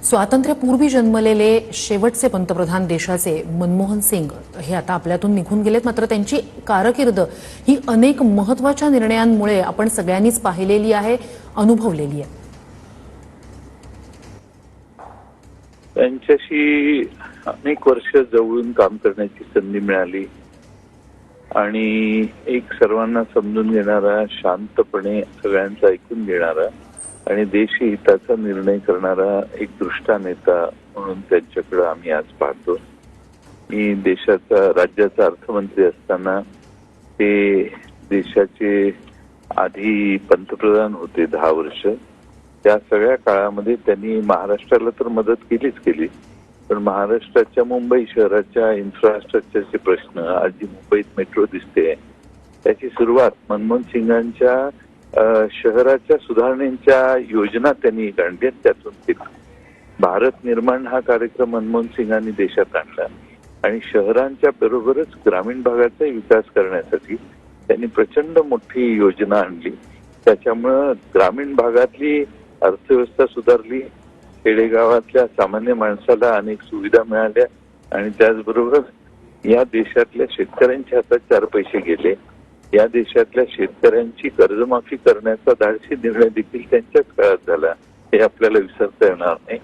स्वातंत्र्यपूर्वी जन्मलेले शेवटचे पंतप्रधान देशाचे मनमोहन सिंग हे आता आपल्यातून निघून गेलेत. मात्र त्यांची कारकीर्द ही अनेक महत्त्वाच्या निर्णयांमुळे आपण सगळ्यांनीच पाहिलेली आहे, अनुभवलेली आहे. त्यांच्याशी अनेक वर्ष जवळून काम करण्याची संधी मिळाली आणि एक सर्वांना समजून घेणारा, शांतपणे सगळ्यांचं ऐकून घेणारा आणि देशहिताचा निर्णय करणारा एक दृष्टा नेता म्हणून त्यांच्याकडे आम्ही आज पाहतो. मी राज्याचा अर्थमंत्री असताना ते देशाचे आधी पंतप्रधान होते 10 वर्ष. त्या सगळ्या काळामध्ये त्यांनी महाराष्ट्राला तर मदत केली, पण महाराष्ट्राच्या मुंबई शहराच्या इन्फ्रास्ट्रक्चरचे प्रश्न, आज जी मुंबईत मेट्रो दिसते त्याची सुरुवात मनमोहन सिंगांच्या शहराच्या सुधारणेच्या योजना त्यांनी आणल्या. त्यातून ते भारत निर्माण हा कार्यक्रम मनमोहन सिंगांनी देशात आणला आणि शहरांच्या बरोबरच ग्रामीण भागाचा विकास करण्यासाठी त्यांनी प्रचंड मोठी योजना आणली. त्याच्यामुळं ग्रामीण भागातली अर्थव्यवस्था सुधारली, खेडेगावातल्या सामान्य माणसाला अनेक सुविधा मिळाल्या आणि त्याचबरोबर या देशातल्या शेतकऱ्यांच्या हातात 4 पैसे गेले. या देशातल्या शेतकऱ्यांची कर्जमाफी करण्याचा धाडसी निर्णय देखील त्यांच्याच काळात झाला, हे आपल्याला विसरता येणार नाही.